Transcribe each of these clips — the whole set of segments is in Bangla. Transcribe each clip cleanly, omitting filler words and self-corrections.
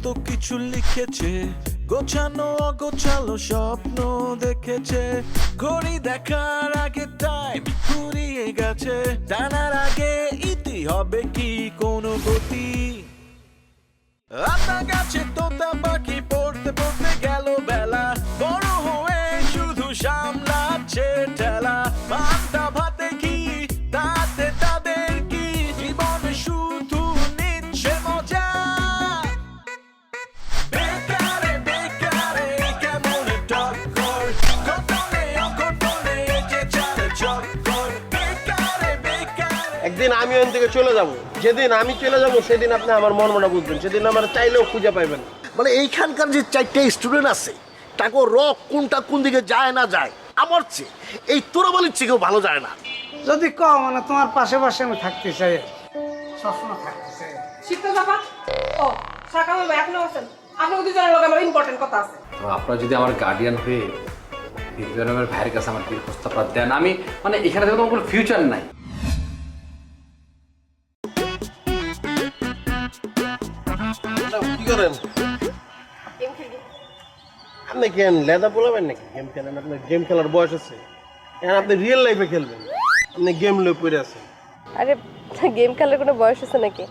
কত কিছু লিখেছে, গোছানো অগোছালো স্বপ্ন দেখেছে। ঘড়ি দেখার আগে টাইম ফুরিয়ে গেছে, জানার আগে ইতি হবে কি কোনো গতি। আপনার কাছে তোতা পাখি পড়তে পড়তে গেল বেলা, বড় হয়ে শুধু সামলাচ্ছে ঠেলা। পান্তা ভাতে কি তাতে তাদের কি, জীবনে শুধু নিচ্ছে মজা। বেকারে বেকারে কেমন টক্কর, ঘটনে অঘটনে যে চালে চক্কর। বেকারে বেকারে একদিন আমি ওখান থেকে চলে যাব, যেদিন আমি চলে যাব সেদিন আপনি আমার মর্মটা বুঝবেন, সেদিন আমার চাইলেও খুঁজে পাইবেন। মানে এইখানকার যে 4টে স্টুডেন্ট আছে তাকে রক কোনটা কোন দিকে যায় না যায় আমার চেয়ে এই তোরা বলির চেয়েও ভালো যায় না। যদি কও মানে তোমার পাশে পাশে আমি থাকতে চাই, সবসময় থাকতে চাই। শিখতে যাবা? ও সাকামে এখনো আছেন? আপনাকে দুজনের লোক আমার ইম্পর্টেন্ট কথা আছে। আপনারা যদি আমার গার্ডিয়ান হয়ে বিবেকানন্দের ভাইয়ের কাছে আমার বিয়ের প্রস্তাবটা দেন, আমি মানে এখানে থেকে তোমার কোনো ফিউচার নাই। কি করেন আপনি? কেন লেদা বলাবেন নাকি? গেম খেলেন? আপনার গেম খেলার বয়স আছে, এখন আপনি রিয়েল লাইফে খেলবেন। আপনি গেম লয়ে পড়ে আছেন। আরে গেম খেলার কোনো বয়স আছে নাকি?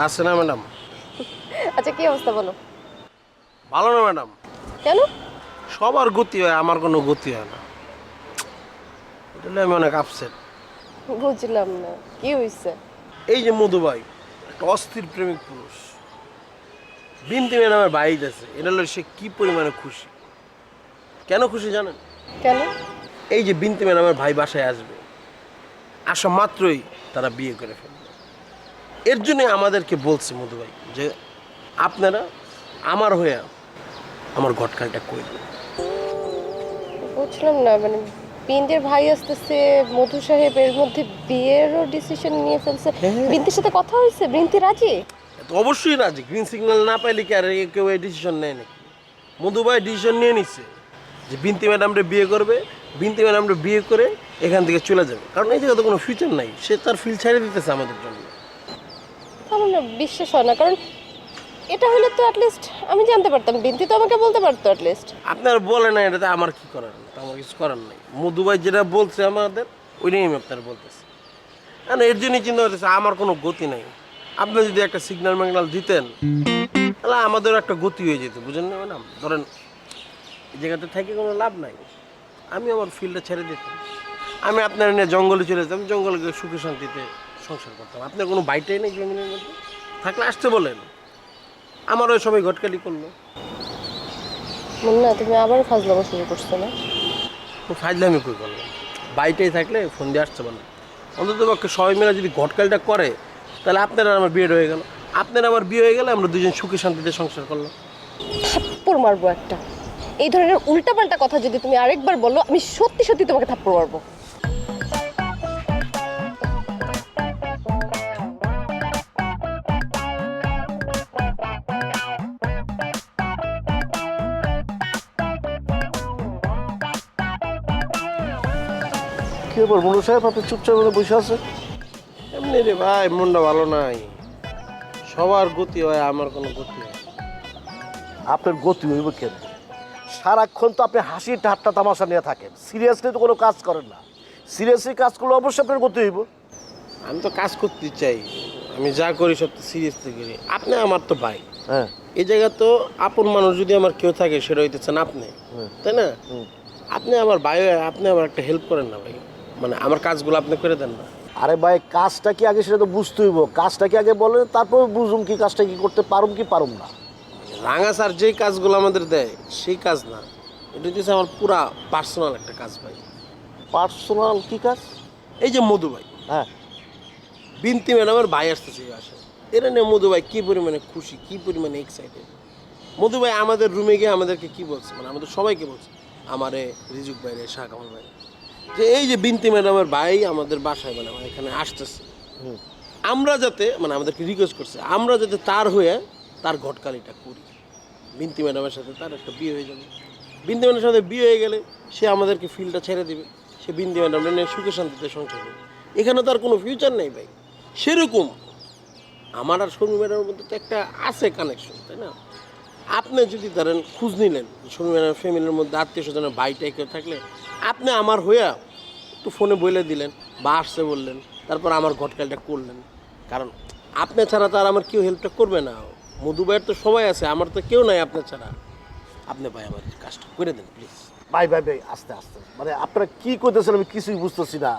আছে না ম্যাডাম? আচ্ছা কি অবস্থা বলো। ভালো না ম্যাডাম? কেন? সবার গতি হয়, আমার কোনো গতি হয় না। এটা নিয়ে আমি অনেক আপসেট। বুঝলাম না কি হয়েছে। এই যে মধু ভাই একটা অস্থির প্রেমিক পুরুষ, বিনতি ম্যাডামের ভাই আছে, এটা হলো সে কি পরিমাণে খুশি। কেন খুশি জানেন? কেন? এই যে বিনতি ম্যাডামের ভাই বাসায় আসবে, আসা মাত্রই তারা বিয়ে করে ফেলবে। এর জন্যই আমাদেরকে বলছে মধু ভাই যে আপনারা আমার হয়ে আমার ঘটকালটা করে দেন। বুঝলাম না, মানে বিন্দির ভাই আসতেছে, মধু সাহেব এর মধ্যে বিয়েরও ডিসিশন নিয়ে ফেলছে। বিন্তির সাথে কথা হয়েছে? বিন্তি রাজি? তো অবশ্যই রাজি। গ্রিন সিগন্যাল না পাইলে কি আর কেউ এই ডিসিশন নেয় নাকি? মধু ভাই ডিসিশন নিয়ে নিচ্ছে যে বিনতি ম্যাডামরে বিয়ে করবে, বিনতি ম্যাডামরে বিয়ে করে এখান থেকে চলে যাবে। কারণ এই জায়গায় তো কোনো ফিউচার নাই, সে তার ফিল ছেড়ে দিতেছে আমাদের জন্য। আমার না বিশ্বাস হয় না, কারণ এটা হলে তো অ্যাটলিস্ট আমি জানতে পারতাম, বিন্তি তো আমাকে বলতে পারতো অ্যাটলিস্ট। আপনার বলে না, এটাতে আমার কি করার? আমার কিছু করার নাই। মধু ভাই যেটা বলছে আমাদের ওইটাই আমি আপনার বলতেছি। কারণ এর জন্যই চিন্তা করতেছে আমার কোনো গতি নাই। আপনি যদি একটা সিগন্যাল ম্যাগনাল দিতেন তাহলে আমাদেরও একটা গতি হয়ে যেত, বুঝেন না ম্যাডাম? ধরেন এই জায়গাতে থেকে কোনো লাভ নাই, আমি আমার ফিল্ডটা ছেড়ে দিতাম, আমি আপনার নিয়ে জঙ্গলে চলে যেতাম, জঙ্গলে গিয়ে সুখে শান্তিতে সংসার করতাম। আপনার কোনো বাইটাই নেই জঙ্গলের মধ্যে, থাকলে আসতে বলেন। আমার ওই সবাই ঘটকালি করলো। না তুমি আবার ফাজলামো শুরু করছো না? ফাইলে আমি কই করলাম? বাইটাই থাকলে ফোন দিয়ে আসতে বলেন। অন্তত পক্ষে সবাই মিলে যদি ঘটকালিটা করে তাহলে আপনার আর আমার বিয়ে হয়ে গেল, আপনার আমার বিয়ে হয়ে গেলে আমরা দুজন সুখে শান্তিতে সংসার করলাম। থাপ্পড় মারবো একটা। এই ধরনের উল্টাপাল্টা কথা যদি তুমি আরেকবার বলো, আমি সত্যি সত্যি তোমাকে থাপ্পড় মারবো। কি ব্যাপার মনু সাহেব, আপনি চুপচাপ করে বসে আছে? এমনি রে ভাই, মনটা ভালো নাই। সবার গতি হয়, আমার কোনো গতি হয় না। আপনার গতি হইব কেন? সারাক্ষণ তো আপনি হাসি ঠাট্টা তামাশা নিয়ে থাকেন, সিরিয়াসলি তো কোনো কাজ করেন না। সিরিয়াসলি কাজ করলে অবশ্যই আপনার গতি হইব। আমি তো কাজ করতে চাই, আমি যা করি সব তো সিরিয়াসলি করি। আপনি আমার তো ভাই, হ্যাঁ এই জায়গা তো আপন মানুষ যদি আমার কেউ থাকে সেটা হইতেছেন আপনি, তাই না? আপনি আমার ভাই হয়ে আপনি আমার একটা হেল্প করেন না ভাই, মানে আমার কাজগুলো আপনি করে দেন না। আরে ভাই, কাজটা কি আগে সেটা তো বুঝতে হইব। কাজটা কি আগে বলেন, তারপর বুঝুম কি কাজটা কি করতে পারুম কি পারুম না। রাঙা স্যার যেই কাজগুলো আমাদের দেয় সেই কাজ না, এটা হচ্ছে আমার পুরা পার্সোনাল একটা কাজ ভাই। পার্সোনাল কি কাজ? এই যে মধু ভাই, হ্যাঁ, বিনতি ম্যাডামের ভাই আসতেছে এই বাসায়, এটা নিয়ে মধু ভাই কী পরিমাণে খুশি, কী পরিমাণে এক্সাইটেড। মধু ভাই আমাদের রুমে গিয়ে আমাদেরকে কি বলছে, মানে আমাদের সবাইকে বলছে, আমারে রিজুক ভাই রে, শাহ কামাল ভাই, যে এই যে বিনতি ম্যাডামের ভাই আমাদের বাসায় মানে আমার এখানে আসতেছে, আমরা যাতে মানে আমাদেরকে রিকোয়েস্ট করছে আমরা যাতে তার হয়ে তার ঘটকালিটা করি। বিনতি ম্যাডামের সাথে তার একটা বিয়ে হয়ে যাবে, বিনতি ম্যাডামের সাথে বিয়ে হয়ে গেলে সে আমাদেরকে ফিল্ডটা ছেড়ে দিবে, সে বিনতি ম্যাডামটা নিয়ে সুখে শান্তিতে সংসার করবে। এখানে তো আর কোনো ফিউচার নেই ভাই। সেরকম আমার আর শর্মী ম্যাডামের মধ্যে তো একটা আছে কানেকশন, তাই না? আপনি যদি ধরেন খোঁজ নিলেন শর্মিমার ফ্যামিলির মধ্যে আত্মীয় স্বজনের ভাইটাই কেউ থাকলে আপনি আমার হইয়া একটু ফোনে বলে দিলেন বা আসছে বললেন, তারপর আমার ঘটকালটা করলেন। কারণ আপনি ছাড়া তো আর আমার কেউ হেল্পটা করবে না। মধু ভাইয়ের তো সবাই আছে, আমার তো কেউ নাই আপনার ছাড়া। আপনি ভাই আমার কাজটা করে দেন প্লিজ। ভাই ভাই ভাই আস্তে আস্তে, মানে আপনারা কি করতেছেন আমি কিছুই বুঝতেছি না।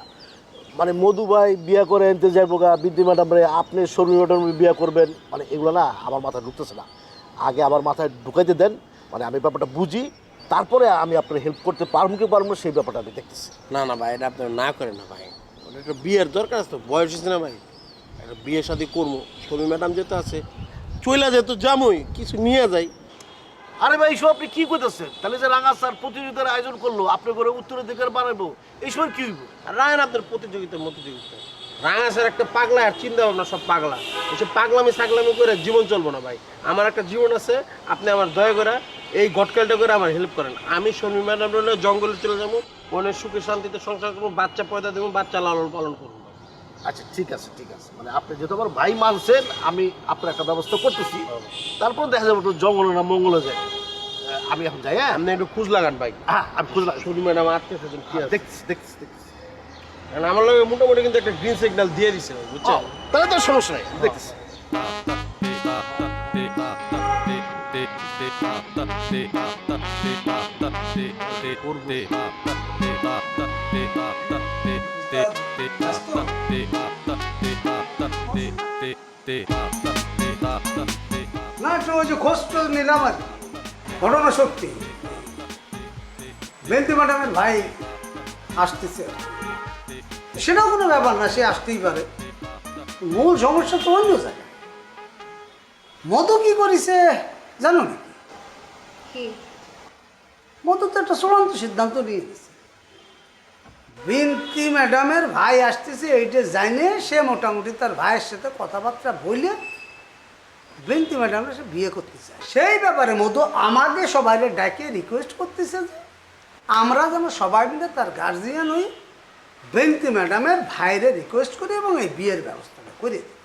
মানে মধু ভাই বিয়ে করে আনতে যাইব গা, বিদ্যুৎ ম্যাডাম আপনি শর্মি ম্যাডাম বিয়ে করবেন, মানে এগুলো না আমার মাথায় ঢুকতেছে না। আগে আমার মাথায় ঢুকাইতে দেন, মানে আমি ব্যাপারটা বুঝি, তারপরে আমি আপনার হেল্প করতে পারবো কি পারবো না সেই ব্যাপারটা আমি দেখতেছি। না না ভাই, এটা আপনি না করেন না ভাই, একটা বিয়ের দরকার আছে তো, বয়স হয়েছে না ভাই, একটা বিয়ে শাদী করবো। শর্মি ম্যাডাম যেতে আছে চইলা যেত জামুই কিছু নিয়ে যাই। আরে ভাই এইসব আপনি কি করতেছেন? তাহলে যে রাঙা স্যার প্রতিযোগিতার আয়োজন করলো, আপনি করে উত্তরাধিকার বানাবো, এইসব কি হইব? আর রায়ন আপনার প্রতিযোগিতা রাঙা স্যার একটা পাগলা, আর চিন্তা ভাবনা সব পাগলা। এসব পাগলামি সাগলামি করে জীবন চলবো না ভাই। আমার একটা জীবন আছে, আপনি আমার দয়া করে এই গটকালটা করে আমার হেল্প করেন। আমি শর্মি ম্যাডাম জঙ্গলে চলে যাবো, অনেক সুখে শান্তিতে সংসার করবো, বাচ্চা পয়দা দেবো, বাচ্চা লালন পালন করবো। আচ্ছা ঠিক আছে ঠিক আছে, মানে আপনি যেহেতু আমার ভাই মানছেন, আমি আপনার একটা ব্যবস্থা করতেছি। তারপর দেখা যাবে একটু জঙ্গলে না মঙ্গলে যায়। আমি এখন যাই। হ্যাঁ আপনি একটু খোঁজ লাগান ভাই। হ্যাঁ আমি খুঁজ লাগাই। শর্মি ম্যাডাম আত্মীয় স্বজন কি আছে দেখছি দেখছি দেখছি। কারণ আমার লোক মোটামুটি কিন্তু একটা গ্রিন সিগন্যাল দিয়ে দিছে বুঝছেন। তাহলে তো সমস্যা নেই, দেখছি। না একটু ওই যে খোঁজ টোজ নিলাম আর কি। ঘটনা সত্যি বেন্তি ম্যাডামের ভাই আসতেছে, সেটাও কোনো ব্যাপার না, সে আসতেই পারে। মূল সমস্যা তো অন্য জায়গায়। মধু কি করেছে জানো নাকি? কি মধু তো একটা চূড়ান্ত সিদ্ধান্ত নিয়ে দিয়েছে, বিনতি ম্যাডামের ভাই আসতেছে এইটা জানে সে মোটামুটি তার ভাইয়ের সাথে কথাবার্তা বলে বিনতি ম্যাডামরা সে বিয়ে করতে চায়। সেই ব্যাপারে মধু আমাদের সবাই ডাকে রিকোয়েস্ট করতেছে যে আমরা যেন সবাই মিলে তার গার্জিয়ান হই, বিনতি ম্যাডামের ভাইরে রিকোয়েস্ট করি এবং এই বিয়ের ব্যবস্থাটা করে দিই।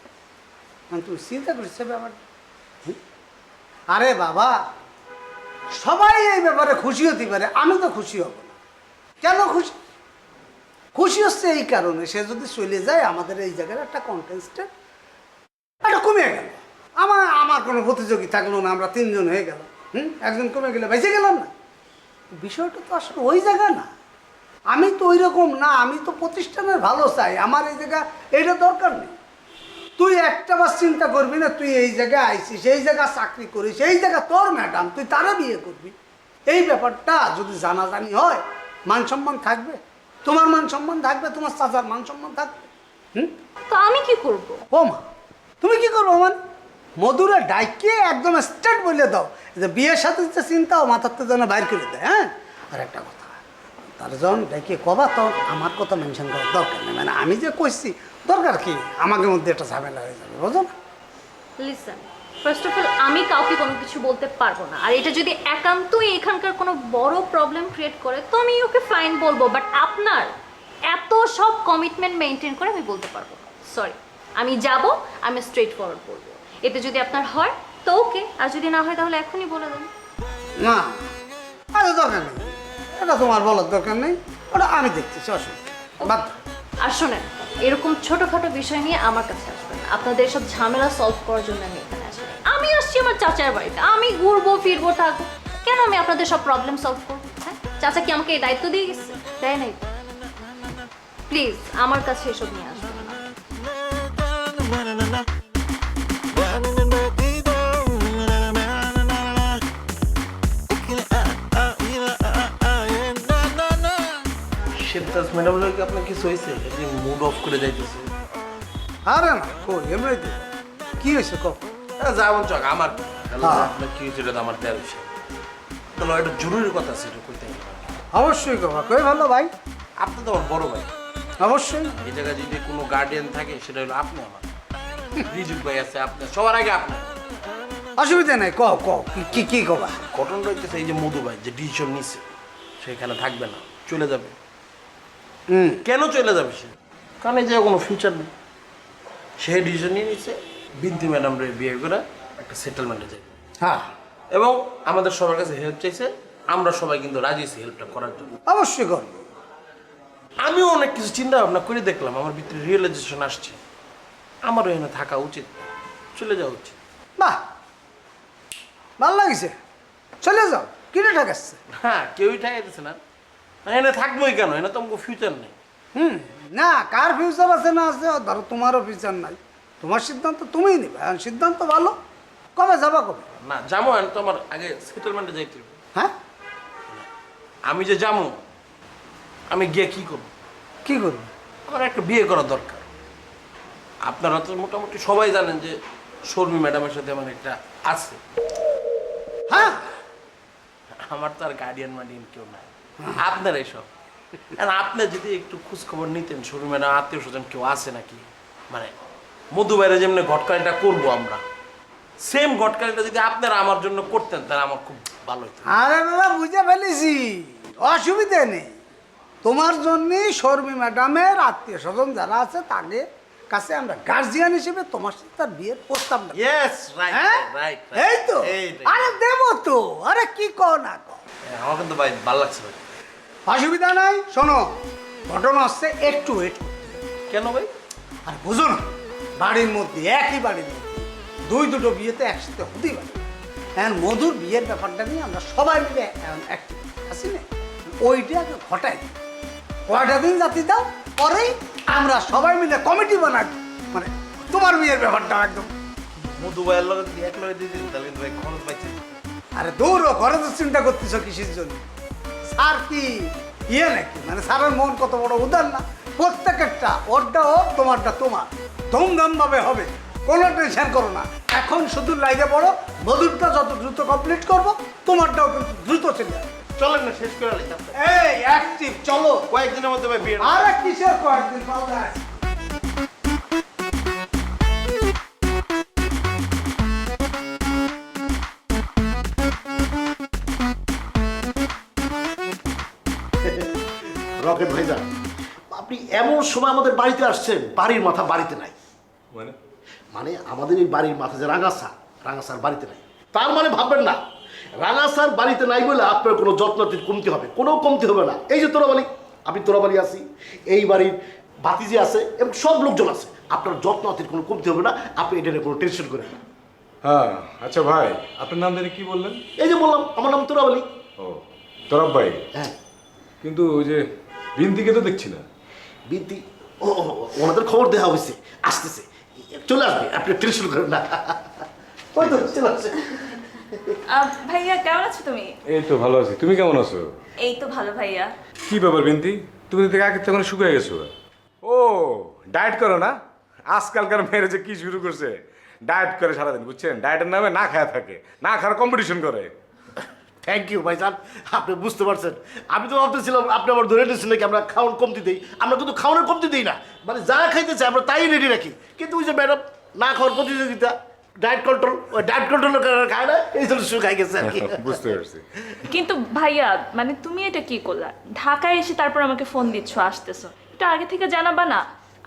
মানে তুমি চিন্তা করছে ব্যাপারটা? আরে বাবা, সবাই এই ব্যাপারে খুশি হতে পারে, আমি তো খুশি হব না। কেন খুশি? খুশি হচ্ছে এই কারণে সে যদি চলে যায় আমাদের এই জায়গার একটা কন্টেস্টেন্ট একটা কমে গেল, আমার কোনো প্রতিযোগী থাকলো না, আমরা তিনজন হয়ে গেল, একজন কমে গেলে বেঁচে গেলাম না। বিষয়টা তো আসলে ওই জায়গা না, আমি তো ওই রকম না, আমি তো প্রতিষ্ঠানের ভালো চাই, আমার এই জায়গা এইটা দরকার নেই। তুই একটা বার চিন্তা করবি না, তুই এই জায়গায় আইসিস, এই জায়গা চাকরি করিস, এই জায়গা তোর ম্যাডাম, তুই তারা বিয়ে করবি, এই ব্যাপারটা যদি জানাজানি হয় মান সম্মান থাকবে, তোমার মান সম্মান থাকবে, তোমার চাচার মান সম্মান থাকবে। তো আমি কি করব? ও মা, তুমি কি করবো? মানে মধুরে ডাইকে একদম স্ট্রেট বলে দাও যে বিয়ের সাথে যে চিন্তা ও মাথার তো যেন বাইর করে দেয়। হ্যাঁ, আর একটা কথা, তার যখন ডাইকে কবা তখন আমার কথা মেনশন করার দরকার নেই, মানে আমি যে কইছি দরকার কি, আমাদের মধ্যে একটা ঝামেলা হয়ে যাবে, বুঝো না? লিসেন, ফার্স্ট অফ অল আমি কাউকে কোনো কিছু বলতে পারবো না, আর এটা যদি একান্তই এখানকার কোনো বড় প্রবলেম ক্রিয়েট করে তো আমি ওকে ফাইন বলবো, বাট আপনার এত সব কমিটমেন্ট মেনটেন করে আমি বলতে পারবো না। সরি, আমি যাব, আমি স্ট্রেট ফরওয়ার্ড বলবো, এতে যদি আপনার হয় তো ওকে, আর যদি না হয় তাহলে এখনই বলে দেন। না, আরে দরকার নেই, এটা তোমার বলার দরকার নেই, ওটা আমি দেখতেছি, অসুবিধা বাদ। আর শোনেন, এরকম ছোটোখাটো বিষয় নিয়ে আমার কাছে আসবেন না, আপনাদের সব ঝামেলা সলভ করার জন্য আমি এখানে আসি। আমি আসছি আমার চাচার বাড়িতে, আমি ঘুরবো ফিরবো থাকবো, কেন আমি আপনাদের সব প্রবলেম সলভ করবো? হ্যাঁ, চাচা কি আমাকে এই দায়িত্ব দিয়ে গেছে? দেয় নাই। প্লিজ আমার কাছে এসব নিয়ে আসবেন না। শেফতাজ ম্যাডাম লোক আপনার কিছু হয়েছে? মুড অফ করে যাইতেছে। আরে না, কই এমনি তো কি হয়েছে কখন? যাবন চক আমার হ্যাঁ। আপনার কি হয়েছিল আমার দেওয়ার বিষয়, তাহলে একটা জরুরি কথা ছিল কইতে হবে। অবশ্যই কবা, কই ভালো ভাই, আপনি তো আমার বড় ভাই, অবশ্যই। এই জায়গায় যদি কোনো গার্ডিয়ান থাকে সেটা হলো আপনি। আমার রিজুক ভাই আছে, আপনার সবার আগে আপনি। অসুবিধা নাই, ক ক কি কি কবা? ঘটনা হইতেছে এই যে মধু ভাই যে ডিসিশন নিছে সেখানে থাকবে না, চলে যাবে। কেন চলে যাবে সে? কারণ এই যে কোনো ফিউচার নেই। সে ডিসিশন নিয়ে নিচ্ছে বিনতি ম্যাডাম রে বিয়ে করে একটা সেটেলমেন্টে যাবে। হ্যাঁ, এবং আমাদের সবার কাছে হেল্প চাইছে, আমরা সবাই কিন্তু রাজি আছি হেল্পটা করার জন্য। অবশ্যই করবো। আমিও অনেক কিছু চিন্তা ভাবনা করে দেখলাম, আমার ভিতরে রিয়েলাইজেশন আসছে আমারও এখানে থাকা উচিত, চলে যাওয়া উচিত। বাহ, ভাল লাগিছে, চলে যাও, কিনে ঠেকাচ্ছে। হ্যাঁ, কেউই ঠেকাইতেছে না, এখানে থাকবোই কেন, এখানে তো আমাকে ফিউচার নেই। না, কার ফিউচার আছে না আছে, ধরো তোমারও ফিউচার নাই, তোমার সিদ্ধান্ত তুমিই নেবে। এখন সিদ্ধান্ত ভালো, কবে যাবা কবে? না যাবো, এখন তো আমার আগে সেটেলমেন্টে যাইতে হবে। হ্যাঁ, আমি যে যাবো, আমি গিয়ে কি করবো? কি করবে? আমার একটা বিয়ে করা দরকার। আপনারা তো মোটামুটি সবাই জানেন যে শর্মী ম্যাডামের সাথে আমার একটা আছে। হ্যাঁ, আমার তো আর গার্ডিয়ান মার্ডিয়ান কেউ নাই, আপনারাই সব। আর আপনি যদি একটু খোঁজ খবর নিতেন শর্মী ম্যাডাম আত্মীয় স্বজন কেউ আছে নাকি, মানে মধু বাইরে যেমনি ঘটকালিটা করবো আমরা, সেম ঘটকালিটা যদি আপনারা আমার জন্য করতেন তাহলে আমার খুব ভালো হতো। আরে বাবা, বুঝে ফেলেছি, অসুবিধে নেই। তোমার জন্যে শর্মী ম্যাডামের আত্মীয় স্বজন যারা আছে তাদের কাছে আমরা গার্জিয়ান হিসেবে তোমার সাথে তার বিয়ের প্রস্তাব দেব। ইয়েস, রাইট হ্যাঁ, রাইট। এই তো। আরে দেবো তো, আরে কি কও না কও, আমার কিন্তু ভাই ভালো লাগছে ভাই। অসুবিধা নাই। শোনো, ঘটনা হচ্ছে একটু ওয়েট। কেন ভাই? আর বুঝো না, বাড়ির মধ্যে, একই বাড়ির মধ্যে দুটো বিয়েতে একসাথে হতেই পারে। এখন মধুর বিয়ের ব্যাপারটা নিয়ে আমরা সবাই মিলে অ্যাক্টিভ আছি না, ওইটা আগে ঘটাই দিই। কয়টা দিন জাতি দাও, পরেই আমরা সবাই মিলে কমিটি বানাই, মানে তোমার বিয়ের ব্যাপারটা একদম। মধু ভাইয়ের লগে যদি এক লগে দিয়ে দিন তাহলে কিন্তু ভাই খরচ পাইছে। আরে দৌড়ো, ঘরে তো চিন্তা করতেছো কিসের জন্য? স্যার কি ইয়ে নাকি, মানে স্যারের মন কত বড় উদার না, প্রত্যেকেরটা, ওরটা ওর, তোমারটা তোমার, ধুমধাম ভাবে হবে, কোনো টেনশন করো না। এখন শুধু লাইনে পড়ো, মধুরটা যত দ্রুত কমপ্লিট করবো, তোমারটাও কিন্তু দ্রুত চলে যাবে। চলেন না শেষ করে আলাই তারপরে। এই অ্যাক্টিভ, চলো। কয়েকদিনের মধ্যে ভাই বিয়ে। আরে কিসের কয়েকদিন পাওয়া রকেট ভাইজান, আপনি এমন সময় আমাদের বাড়িতে আসছেন, বাড়ির মাথা বাড়িতে নাই। মানে আমাদের এই বাড়ির মাথা যে রাঙা স্যার বাড়িতে নাই, তার মানে ভাববেন না রাঙা স্যার বাড়িতে নাই বলে আপনার কোনো যত্নাতির কমতি হবে, কোনো কমতি হবে না। এই যে তোরাবাড়ি, আমি তোরাবাড়ি আছি, এই বাড়ির ভাতিজি আছে এবং সব লোকজন আছে, আপনার যত্নাতির কোনো কমতি হবে না, আপনি এটা নিয়ে কোনো টেনশন করেন না। হ্যাঁ আচ্ছা ভাই, আপনার নাম জানি কি বললেন? এই যে বললাম, আমার নাম তোরাবাড়ি। ও তরফ ভাই। হ্যাঁ, কিন্তু ওই যে বিন্দিকে তো দেখছি না। বিদ্যি, ও ওনাদের খবর দেওয়া হয়েছে, আসতেছে, চলে আসবে, আপনি টেনশন করেন না। ওই তো চলে আসছে। ভাইয়া কেমন আছো তুমি? এই তো ভালো আছি, তুমি কেমন আছো? এই তো ভালো ভাইয়া। কি ব্যাপার বিন্দি, তুমি তো আগে তখন শুকিয়ে গেছো। ও ডায়েট করো না? আজকালকার মেয়েরা যে কি শুরু করছে, ডায়েট করে সারাদিন, বুঝছেন? ডায়েটের নামে না খায়া থাকে, না খাওয়ার কম্পিটিশন করে। থ্যাংক ইউ ভাইজান, আপনি বুঝতে পারছেন। আমি তো ভাবতেছিলাম আপনি আমার ধরে নিয়েছেন নাকি আমরা খাওয়ার কমতি দিই। আমরা কিন্তু খাওয়ানোর কমতি দিই না, মানে যা খাইতে চাই আমরা তাই রেডি রাখি। কিন্তু ওই যে ম্যাডাম না খাওয়ার প্রতিযোগিতা, ডায়েট কন্ট্রোল, ওই ডায়েট কন্ট্রোলের কারণে খায় না, এই জন্য শুরু খাই গেছে আর কি। বুঝতে পারছি। কিন্তু ভাইয়া, মানে তুমি এটা কি করলা? ঢাকায় এসে তারপর আমাকে ফোন দিচ্ছ, আসতেছো, একটু আগে থেকে জানাবা না?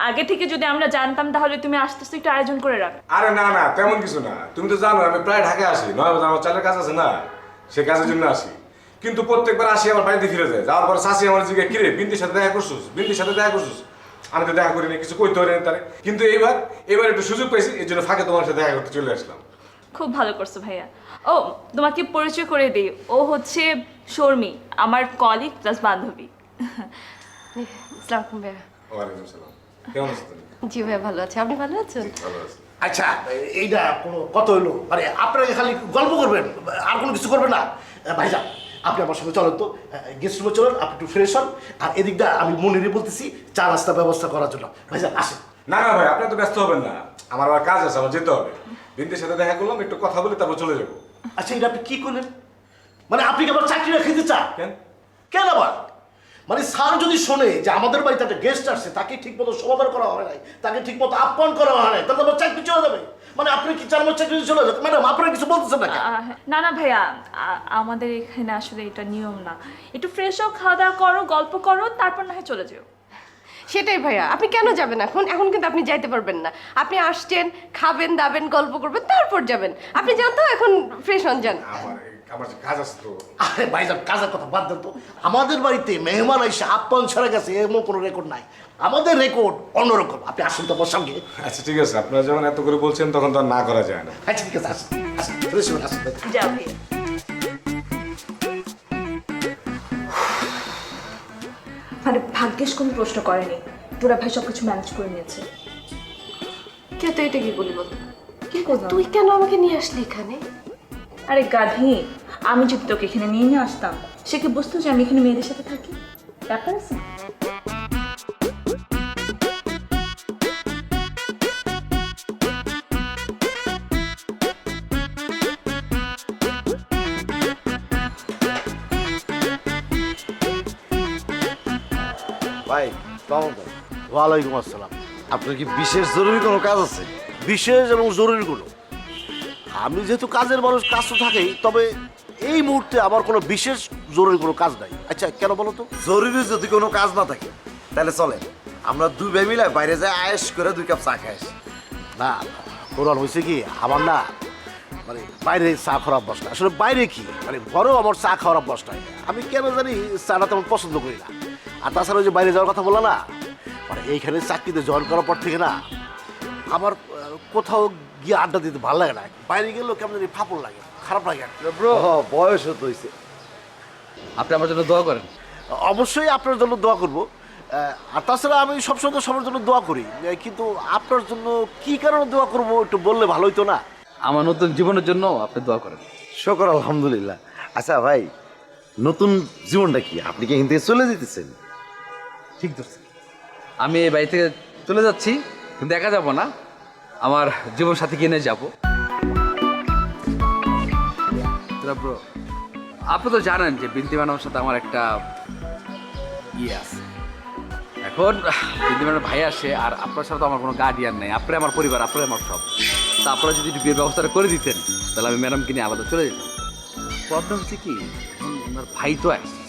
আগে থেকে যদি আমরা জানতাম তাহলে তুমি আসতেছো, একটু আয়োজন করে রাখ। আরে না না, তেমন কিছু না। তুমি তো জানো আমি প্রায় ঢাকায় আসি, 9 বাজে আমার চালের কাজ আছে না, সে কাজের জন্য আসি। কিন্তু প্রত্যেকবার আসি আমার বাড়িতে ফিরে যায়। যাওয়ার পর শাশি আমার জিজ্ঞাসা, কিরে বিন্দির সাথে দেখা করছিস, বিন্দির সাথে দেখা করছিস? আমি তো দেখা করিনি, কিছু কইতে পারিনি তারে। কিন্তু এবার একটু সুযোগ পাইছি, এই জন্য ফাঁকে তোমার সাথে দেখা করতে চলে আসলাম। খুব ভালো করছো ভাইয়া। ও তোমাকে পরিচয় করে দিই, ও হচ্ছে শর্মী, আমার কলিগ প্লাস বান্ধবী। আসসালামু আলাইকুম ভাইয়া। ওয়ালাইকুম সালাম, কেমন আছো তুমি? জি ভাইয়া, ভালো আছি, আপনি ভালো আছেন? ভালো আছি। আচ্ছা, এইটা কোনো কত হইলো? মানে আপনারা খালি গল্প করবেন আর কোনো কিছু করবেন না? ভাইজান আপনি আমার সঙ্গে চলেন তো, গেস্ট রুমে চলেন, আপনি একটু ফ্রেশ হন। আর এদিকটা আমি মনিরে বলতেছি চা নাস্তা ব্যবস্থা করার জন্য। ভাইজান আসেন। না না ভাই, আপনি তো ব্যস্ত হবেন না, আমার আবার কাজ আছে, আমার যেতে হবে। বিন্দির সাথে দেখা করলাম, একটু কথা বলে তারপর চলে যাবো। আচ্ছা, এটা আপনি কি করলেন? মানে আপনি কি আবার চাকরিটা খেতে চান? কেন? কেন আবার? মানে স্যার যদি শোনে যে আমাদের বাড়িতে একটা গেস্ট আসছে, তাকে ঠিক মতো সমাধান করা হয় নাই, তাকে ঠিক মতো আপ্যায়ন করা হয় নাই, তাহলে আমার চাকরি চলে যাবে। মানে আপনি কি চার মাস চাকরি চলে যাবে? ম্যাডাম আপনারা কিছু বলতেছেন না কেন? না না ভাইয়া, আমাদের এখানে আসলে এটা নিয়ম না। একটু ফ্রেশ হও, খাওয়া দাওয়া করো, গল্প করো, তারপর না হয় চলে যেও। সেটাই ভাইয়া, আপনি কেন যাবেন এখন? এখন কিন্তু আপনি যাইতে পারবেন না। আপনি আসছেন, খাবেন দাবেন, গল্প করবেন, তারপর যাবেন। আপনি যান তো, এখন ফ্রেশ হন, যান। আমার যে কাজ আছে তো। আরে ভাইজান, কাজের কথা বাদ দেন তো। আমাদের বাড়িতে মেহমান এসে আপ্যায়ন ছাড়া গেছে এমন কোনো রেকর্ড নাই। আমাদের রেকর্ড অন্যরকম। আপনি আসুন তো আমার সঙ্গে। আচ্ছা ঠিক আছে, আপনারা যখন এত করে বলছেন তখন তো আর না করা যায় না। আচ্ছা ঠিক আছে, আসুন আসুন, ফ্রেশ হন, আসুন ভাই। যাও ভাইয়া। মানে ভাগ্যেশ কোনো প্রশ্ন করেনি, তোরা ভাই সবকিছু ম্যানেজ করে নিয়েছে। কে তো এটা কি বলি বলতো? কি করলাম? তুই কেন আমাকে নিয়ে আসলি এখানে? আরে গাধি, আমি যদি তোকে এখানে নিয়ে আসতাম, সে কি বুঝতো যে আমি এখানে মেয়েদের সাথে থাকি? ব্যাপার আছে। ভাই কেমন ভাই? ওয়ালাইকুম আসসালাম। আপনার কি বিশেষ জরুরি কোনো কাজ আছে? বিশেষ এবং জরুরি কোনো, আমি যেহেতু কাজের মানুষ, কাজ তো থাকেই, তবে এই মুহূর্তে আমার কোনো বিশেষ জরুরি কোনো কাজ নাই। আচ্ছা কেন বলো তো? জরুরি যদি কোনো কাজ না থাকে তাহলে চলে আমরা দুই ভাই মিলে বাইরে যাই, আয়েস করে 2 কাপ চা খাই আসি। না কোরআন হয়েছে কি, আমার না মানে বাইরে চা খাওয়ার অভ্যাস না। আসলে বাইরে কি মানে ঘরেও আমার চা খাওয়ার অভ্যাস নাই। আমি কেন জানি চাটা তেমন পছন্দ করি না। আর তাছাড়া ওই যে বাইরে যাওয়ার কথা বললা না, মানে এইখানে চাকরিতে জয়েন করার পর থেকে না আমার কোথাও গিয়ে আড্ডা দিতে ভালো লাগে না। বাইরে গেলেও কেমন জানি ফাপড় লাগে, খারাপ লাগে। ব্রো বয়স তো হয়েছে। আপনি আমার জন্য দোয়া করেন। অবশ্যই আপনার জন্য দোয়া করবো। আর তাছাড়া আমি সবসময় তো সবার জন্য দোয়া করি, কিন্তু আপনার জন্য কি কারণে দোয়া করবো একটু বললে ভালো হইতো না? আমার নতুন জীবনের জন্য আপনি দোয়া করেন। শুকর আলহামদুলিল্লাহ। আচ্ছা ভাই, নতুন জীবনটা কি? আপনি কি এখান থেকে চলে যেতেছেন? ঠিক ধরছেন, আমি এই বাড়ি থেকে চলে যাচ্ছি, কিন্তু একা যাব না, আমার জীবন সাথীকে নিয়ে যাবো। ব্রো, আপনি তো জানেন যে বিনতি ম্যাডামের সাথে আমার একটা ইয়ে আছে। এখন বিনতি ম্যাডামের ভাই আসে, আর আপনার সাথে তো আমার কোনো গার্ডিয়ান নেই। আপনি আমার পরিবার, আপনি আমার সব। তা আপনারা যদি একটু বিয়ের ব্যবস্থাটা করে দিতেন, তাহলে আমি ম্যাডামকে নিয়ে আলাদা চলে যেতাম। প্রবলেম হচ্ছে কি, ওনার ভাই তো আসছে,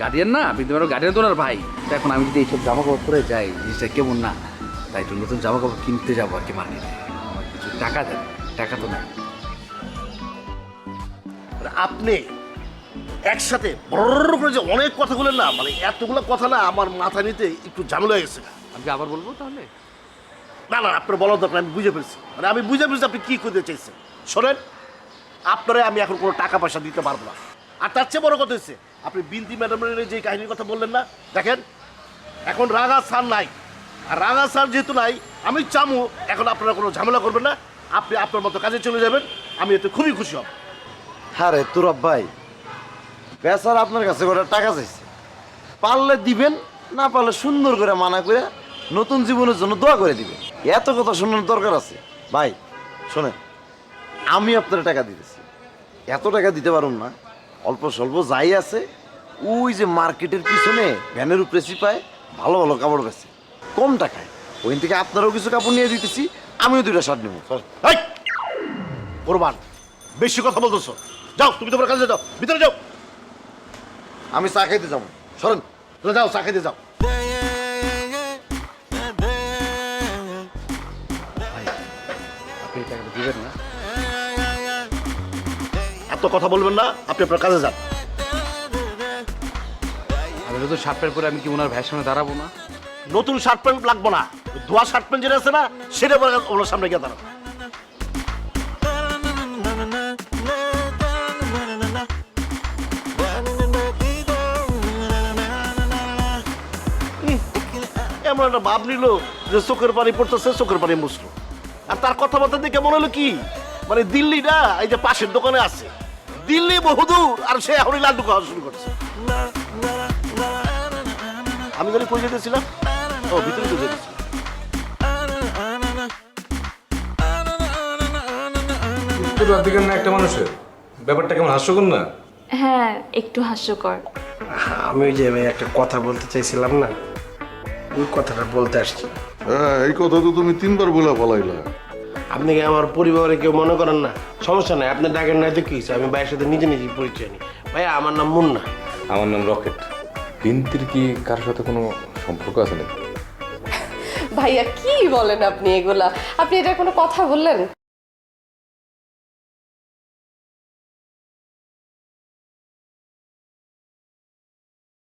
গার্ডিয়ান না, বিনতি ম্যাডাম গার্ডিয়ান তো ওনার ভাই। তো এখন আমি যদি এইসব জামা কাপড় পরে যাই, জিনিসটা কেমন না? তাই একটু নতুন জামা কাপড় কিনতে যাবো আর কি মার্কেটে। আমার কিছু টাকা দেন, টাকা তো নাই। মানে আপনি একসাথে বড় করে যে অনেক কথা বলেন না, মানে এতগুলো কথা না আমার মাথা নিতে একটু ঝামেলা হয়ে গেছে। আমি কি আবার বলবো তাহলে? না না, আপনার বলার দরকার, আমি বুঝে ফেলছি। মানে আমি বুঝে ফেলছি আপনি কি করতে চাইছেন। শোনেন, আপনারা আমি এখন কোনো টাকা পয়সা দিতে পারবো না। আর তার চেয়ে বড় কথা হচ্ছে, আপনি বিনতি ম্যাডামের যে কাহিনীর কথা বললেন না, দেখেন এখন রাগা স্যার নাই। আর রাগা স্যার যেহেতু নাই, আমি চামু এখন আপনারা কোনো ঝামেলা করবেন না, আপনি আপনার মতো কাজে চলে যাবেন। আমি এতে খুবই খুশি হব। হ্যাঁ রে তুরব ভাই, বেচার আপনার কাছে করে টাকা চাইছে, পারলে দিবেন, না পারলে সুন্দর করে মানা করে নতুন জীবনের জন্য দোয়া করে দিবেন। এত কথা শোনার দরকার আছে? ভাই শোনেন, আমি আপনার টাকা দিতেছি, এত টাকা দিতে পারুন না, অল্প স্বল্প যাই আছে ওই যে মার্কেটের পিছনে ভ্যানের উপরে চিপায় ভালো ভালো কাপড় বেছে কম টাকায়, ওইখান থেকে আপনারাও কিছু কাপড় নিয়ে দিতেছি, আমিও 2টা শার্ট নেবো। কোরবান, বেশি কথা বলতেছো, যাও তুমি তোমার কাজে যাও, ভিতরে যাও। আমি চা খাইতে যাবো, সরেন। তুমি যাও, চা খেতে যাও। আপনি টাকাটা দিবেন না? এত কথা বলবেন না, আপনি আপনার কাজে যান। আমি নতুন শার্ট প্যান্ট পরে আমি কি ওনার ভাইয়ের সামনে দাঁড়াবো না? নতুন শার্ট প্যান্ট লাগবো না, ধোয়া শার্ট প্যান্ট যেটা আছে না, সেটা পরে ওনার সামনে গিয়ে দাঁড়ান। এমন একটা ভাব নিল যে চোখের পানি পড়তেছে, চোখের পানি মুছলো। আর তার কথাবার্তা দেখে মনে হলো কি, মানে দিল্লি না, এই যে পাশের দোকানে আছে, দিল্লি বহুদূর, আর সে এখনই লাড্ডু খাওয়া শুরু করছে। আমি জানি কই যেতেছিলাম, ও ভিতরে তো যেতেছিলাম। দিকের না একটা মানুষের ব্যাপারটা কেমন হাস্যকর না? হ্যাঁ, একটু হাস্যকর। আমি ওই যে ভাই একটা কথা বলতে চাইছিলাম না, ওই কথাটা বলতে আসছি। হ্যাঁ, এই কথা তো তুমি 3বার বলে ফলাইলা। আপনি কি আমার পরিবারে কেউ মনে করেন না? সমস্যা নাই, আপনি ডাকেন নাই তো কি হয়েছে, আমি ভাইয়ের সাথে নিজে নিজেই পরিচয় নিই। ভাইয়া আমার নাম মুন্না। আমার নাম রকেট। বিনতির কি কারোর সাথে কোনো সম্পর্ক আছে নাকি? ভাইয়া কি বলেন আপনি এগুলা? আপনি এটা কোনো কথা বললেন?